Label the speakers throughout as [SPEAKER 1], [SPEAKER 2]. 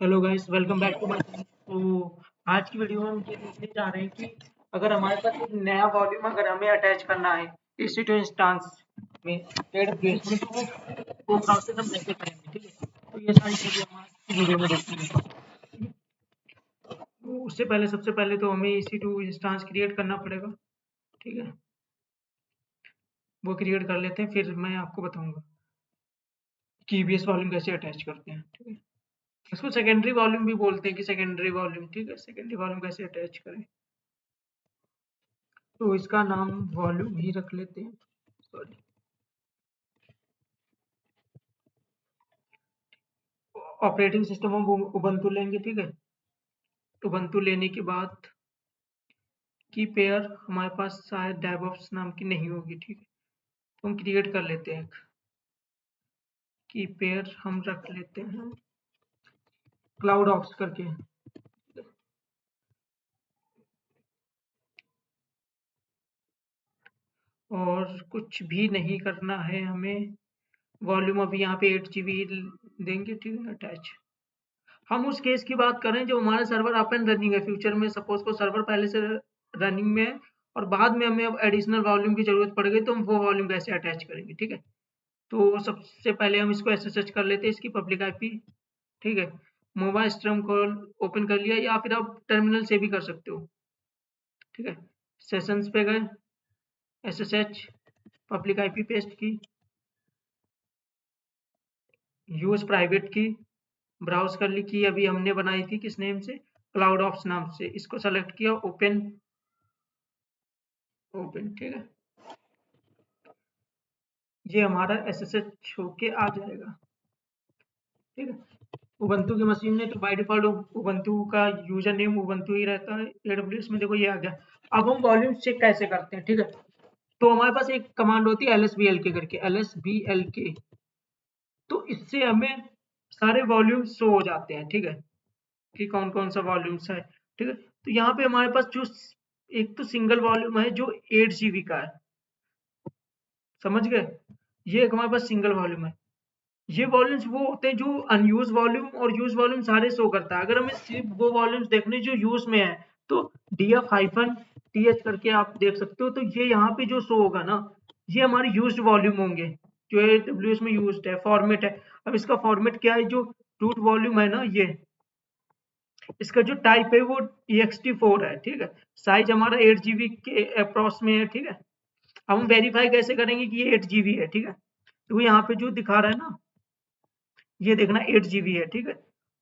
[SPEAKER 1] Hello guys, welcome back to my channel. तो आज की वीडियो में हम ये देखने जा रहे हैं कि अगर हमारे पास एक नया वॉल्यूम अगर हमें अटैच करना है EC2 इंस्टांस में AWS में, तो वो प्रोसेस हम कैसे करेंगे। ठीक है, तो ये सारी चीजें हम आज की वीडियो में देखेंगे। तो उससे पहले सबसे पहले तो हमें EC2 इंस्टांस क्रिएट करना पड़ेगा। ठीक है, वो क्रिएट कर लेते हैं, फिर मैं आपको बताऊंगा कि EBS वॉल्यूम कैसे अटैच करते हैं। ठीक है, इसको सेकेंडरी वॉल्यूम भी बोलते हैं कि सेकेंडरी वॉल्यूम। ठीक है, सेकेंडरी वॉल्यूम कैसे अटैच करें, तो इसका नाम वॉल्यूम ही रख लेते हैं। सॉरी, ऑपरेटिंग सिस्टम हम उबंटू लेंगे। ठीक है, उबंटू लेने के बाद की पेयर हमारे पास शायद डेवऑप्स नाम की नहीं होगी। ठीक है, तो हम क्रिएट कर लेते हैं की पेयर, हम रख लेते हैं क्लाउड ऑप्स करके। और कुछ भी नहीं करना है हमें। वॉल्यूम अभी यहाँ पे 8 GB देंगे। ठीक है, अटैच। हम उस केस की बात करें जो हमारा सर्वर अप एंड रनिंग है। फ्यूचर में सपोज को सर्वर पहले से रनिंग में है और बाद में हमें अब एडिशनल वॉल्यूम की जरूरत पड़ गई, तो हम वो वॉल्यूम कैसे अटैच करेंगे। ठीक है, तो सबसे पहले हम इसको SSH कर लेते हैं, इसकी पब्लिक IP। ठीक है, मोबाइल स्ट्रीम को ओपन कर लिया, या फिर आप टर्मिनल से भी कर सकते हो। ठीक है, सेशंस पे गए, SSH, पब्लिक IP पेस्ट की, यूज प्राइवेट की, ब्राउज कर ली की अभी हमने बनाई थी किस नेम से, क्लाउड ऑप्स नाम से। इसको सेलेक्ट किया, ओपन। ओपन, ठीक है, ये हमारा SSH होके आ जाएगा। ठीक है, उबंटू की मशीन में तो बाय डिफॉल्ट उबंटू का यूजर नेम उबंटू ही रहता है। AWS में देखो ये आ गया। अब हम वॉल्यूम चेक कैसे करते हैं। ठीक है, तो हमारे पास एक कमांड होती है LSBLK करके, LSBLK। तो इससे हमें सारे वॉल्यूम शो हो जाते हैं। ठीक है, कि कौन कौन सा वॉल्यूम्स है। ठीक है, तो यहाँ पे हमारे पास जो एक तो सिंगल वॉल्यूम है जो 8 GB का है, समझ गए। ये एक हमारे पास सिंगल वॉल्यूम है। ये वॉल्यूम्स वो होते हैं जो अनयूज वॉल्यूम और यूज वॉल्यूम सारे शो करता है। अगर हमें सिर्फ वो वॉल्यूम्स देखने जो यूज में है, तो DF-TH करके आप देख सकते हो। तो ये यहाँ पे जो शो होगा ना, ये हमारे यूज्ड वॉल्यूम होंगे जो AWS में यूज्ड है, फॉर्मेट है। अब इसका फॉर्मेट क्या है, जो रूट वॉल्यूम है ना, ये इसका जो टाइप है वो ext4 है। ठीक है, साइज हमारा 8 GB के अप्रॉक्स में है। ठीक है, अब हम वेरीफाई कैसे करेंगे कि ये 8 GB है। ठीक है, तो यहाँ पे जो दिखा रहा है ना, ये देखना 8 GB है। ठीक है,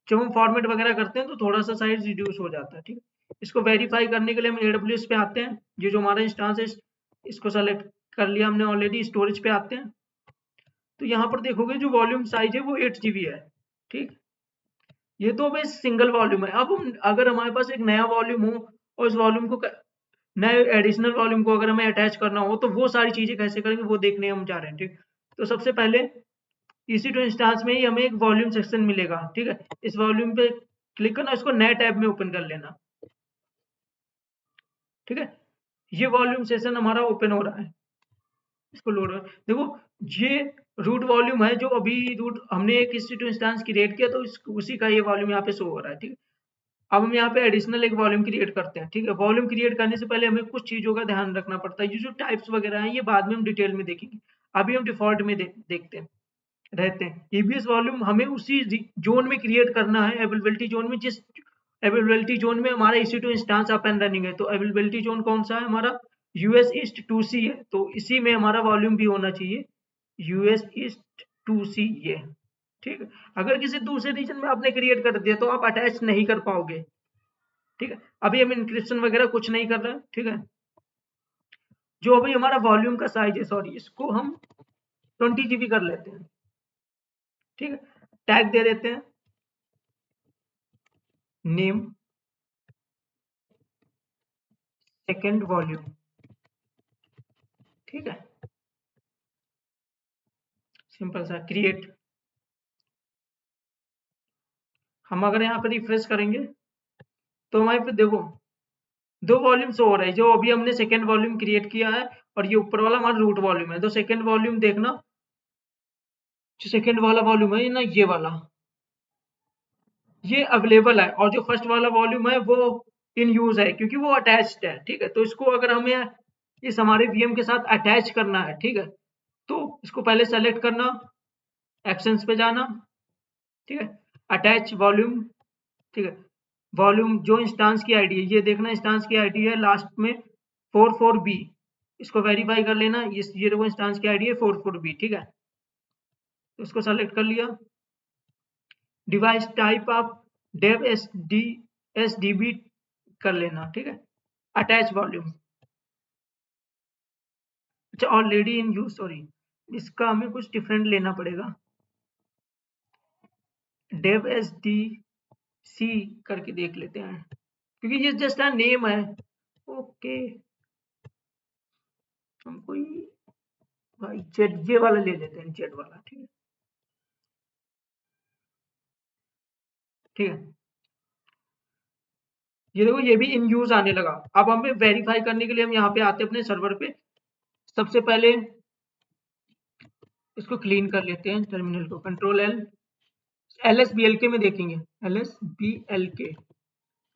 [SPEAKER 1] जब हम फॉर्मेट वगैरह करते हैं तो थोड़ा सा साइज रिड्यूस हो जाता है। ठीक है, इसको वेरीफाई करने के लिए हम AWS पे आते हैं। ये जो हमारा इंस्टांस है, इसको सेलेक्ट कर लिया हमने ऑलरेडी। स्टोरेज पे आते हैं, तो यहाँ पर देखोगे जो वॉल्यूम साइज है वो 8 GB है। ठीक, ये तो बस सिंगल वॉल्यूम है। अब हम अगर हमारे पास एक नया वॉल्यूम हो और उस वॉल्यूम को नए एडिशनल वॉल्यूम को अगर हमें अटैच करना हो, तो वो सारी चीजें कैसे करेंगे वो देखने हम जा रहे हैं। ठीक, तो सबसे पहले EC2 इंस्टांस में ही हमें एक वॉल्यूम सेक्शन मिलेगा। ठीक है, इस वॉल्यूम पे क्लिक करना, इसको नए टैब में ओपन कर लेना। ठीक है, ये वॉल्यूम सेशन हमारा ओपन हो रहा है, इसको लोड। देखो, ये रूट वॉल्यूम है जो अभी रूट हमने एक EC2 इंस्टांस क्रिएट किया, तो उसी का ये वॉल्यूम यहाँ पे शो हो रहा है। ठीक है, अब हम यहाँ पे एडिशनल एक वॉल्यूम क्रिएट करते हैं। ठीक है, वॉल्यूम क्रिएट करने से पहले हमें कुछ चीजों का ध्यान रखना पड़ता है। ये जो टाइप्स वगैरह हैं ये बाद में हम डिटेल में देखेंगे, अभी हम डिफॉल्ट में देखते हैं रहते हैं। EBS वॉल्यूम हमें उसी जोन में क्रिएट करना है, अवेलेबिलिटी जोन में। जिस अवेलेबिलिटी जोन में हमारा EC2 instance up and running है, तो अवेलेबिलिटी जोन कौन सा है हमारा, US ईस्ट 2C है। तो इसी में हमारा वॉल्यूम भी होना चाहिए, US ईस्ट 2C ये। ठीक है, अगर किसी दूसरे रीजन में आपने क्रिएट कर दिया तो आप अटैच नहीं कर पाओगे। ठीक है, अभी हम इंक्रिप्शन वगैरह कुछ नहीं कर रहे हैं। ठीक है, जो अभी हमारा वॉल्यूम का साइज है, सॉरी, इसको हम 20 GB कर लेते हैं। ठीक है, टैग दे देते हैं नेम सेकेंड वॉल्यूम। ठीक है, सिंपल सा क्रिएट। हम अगर यहाँ पे रिफ्रेश करेंगे तो हमारे पे देखो दो वॉल्यूम शो हो रहे हैं। जो अभी हमने सेकेंड वॉल्यूम क्रिएट किया है, और ये ऊपर वाला हमारा रूट वॉल्यूम है। तो सेकेंड वॉल्यूम देखना, जो सेकेंड वाला वॉल्यूम है ना, ये वाला, ये अवेलेबल है, और जो फर्स्ट वाला वॉल्यूम है वो इन यूज है क्योंकि वो अटैच्ड है। ठीक है, तो इसको अगर हमें इस हमारे वीएम के साथ अटैच करना है, ठीक है, तो इसको पहले सेलेक्ट करना, एक्शंस पे जाना, ठीक है, अटैच वॉल्यूम, ठीक है, वॉल्यूम जो इंस्टांस की आईडी है, ये देखना इंस्टांस की आईडी है लास्ट में 44B, इसको वेरीफाई कर लेना, ये देखो इंस्टांस की आईडी है 44B, ठीक है, तो इसको सेलेक्ट कर लिया। डिवाइस टाइप आप डेव एसडीबी कर लेना, ठीक है, अटैच वॉल्यूम, अच्छा ऑलरेडी इन यूज, सॉरी इसका हमें कुछ डिफरेंट लेना पड़ेगा, डेव एस डी सी करके देख लेते हैं क्योंकि ये जस्ट अ नेम है। ओके, हम कोई भाई जेड जे वाला ले लेते हैं, जेड वाला, ठीक है, ठीक है, ये देखो ये भी इन यूज आने लगा। अब हमें वेरीफाई करने के लिए हम यहाँ पे आते हैं अपने सर्वर पे, सबसे पहले इसको क्लीन कर लेते हैं, टर्मिनल को कंट्रोल एल, LSBLK में देखेंगे, LSBLK,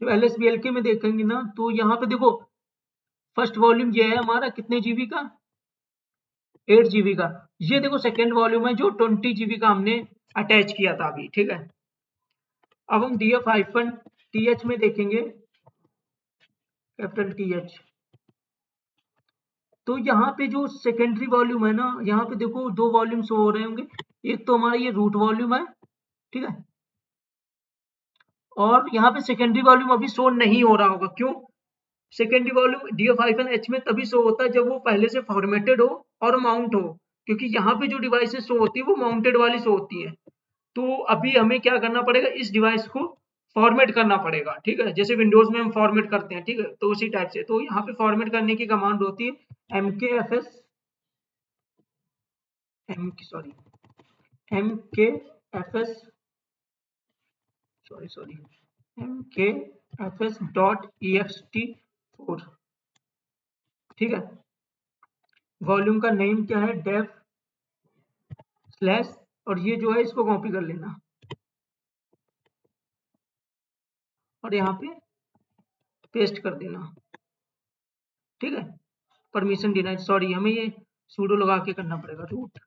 [SPEAKER 1] तो LSBLK में देखेंगे ना, तो यहाँ पे देखो फर्स्ट वॉल्यूम ये है हमारा कितने जीबी का, 8 GB का। ये देखो सेकेंड वॉल्यूम है जो 20 GB का हमने अटैच किया था अभी, ठीक है। अब हम DF-TH में देखेंगे, कैपिटल TH, तो यहाँ पे जो सेकेंडरी वॉल्यूम है ना, यहाँ पे देखो दो वॉल्यूम शो हो रहे होंगे, एक तो हमारा ये रूट वॉल्यूम है, ठीक है, और यहाँ पे सेकेंडरी वॉल्यूम अभी शो नहीं हो रहा होगा, क्यों? सेकेंडरी वॉल्यूम DF-H में तभी शो होता है जब वो पहले से फॉर्मेटेड हो और माउंट हो, क्योंकि यहाँ पे जो डिवाइसेस शो होती है वो माउंटेड वाली शो होती है। तो अभी हमें क्या करना पड़ेगा, इस डिवाइस को फॉर्मेट करना पड़ेगा, ठीक है, जैसे विंडोज में हम फॉर्मेट करते हैं, ठीक है, तो उसी टाइप से। तो यहाँ पे फॉर्मेट करने की कमांड होती है mkfs, mkfs, सॉरी mkfs.ext4, ठीक है, वॉल्यूम का नेम क्या है, डेव स्लैश, और ये जो है इसको कॉपी कर लेना और यहाँ पे पेस्ट कर देना, ठीक है, परमिशन डिनाइड, सॉरी हमें ये सूडो लगा के करना पड़ेगा, रूट,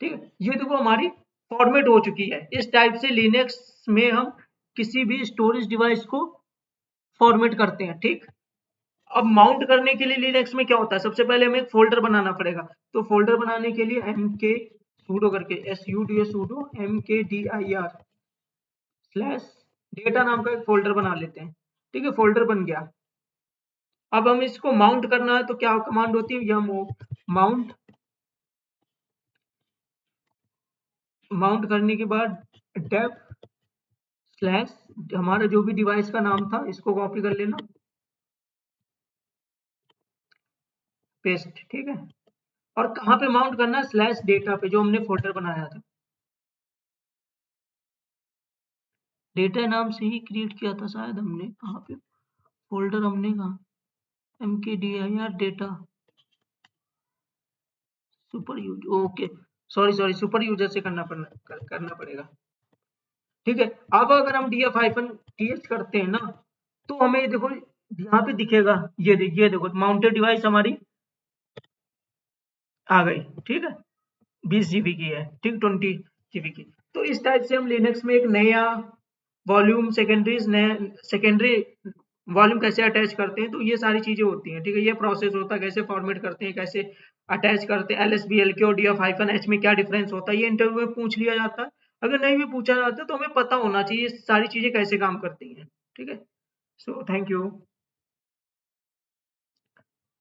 [SPEAKER 1] ठीक है। ये देखो हमारी फॉर्मेट हो चुकी है। इस टाइप से लिनक्स में हम किसी भी स्टोरेज डिवाइस को फॉर्मेट करते हैं, ठीक। अब माउंट करने के लिए लिनक्स में क्या होता है, सबसे पहले हमें एक फोल्डर बनाना पड़ेगा, तो फोल्डर बनाने के लिए mk sudo करके sudo mkdir स्लैश डेटा नाम का एक फोल्डर बना लेते हैं, ठीक है, फोल्डर बन गया। अब हम इसको माउंट करना है तो क्या कमांड होती है, यह माउंट, माउंट करने के बाद डेव स्लैश हमारा जो भी डिवाइस का नाम था इसको कॉपी कर लेना, पेस्ट, ठीक है, और कहाँ पे माउंट करना है, स्लैश डेटा पे जो हमने फोल्डर बनाया था, डेटा नाम से ही क्रिएट किया था शायद हमने, कहाँ पे फोल्डर हमने कहा, mkdir data super use, okay, sorry super user से करना पड़ेगा, ठीक है। अब अगर हम DF-TH करते हैं ना, तो हमें देखो यहाँ पे दिखेगा, ये देखो माउंटेड डिवाइस हमारी आ गई, ठीक है, 20 GB की है, ठीक, 20 GB की। तो इस टाइप से हम लिनक्स में एक नया वॉल्यूम सेकेंडरी वॉल्यूम कैसे अटैच करते हैं, तो ये सारी चीजें होती हैं, ठीक है, ये प्रोसेस होता है, कैसे फॉर्मेट करते हैं, कैसे अटैच करते हैं, LSBLK और DF-H में क्या डिफरेंस होता है, ये इंटरव्यू में पूछ लिया जाता है। अगर नहीं भी पूछा जाता तो हमें पता होना चाहिए सारी चीजें कैसे काम करती हैं, ठीक है। So thank you.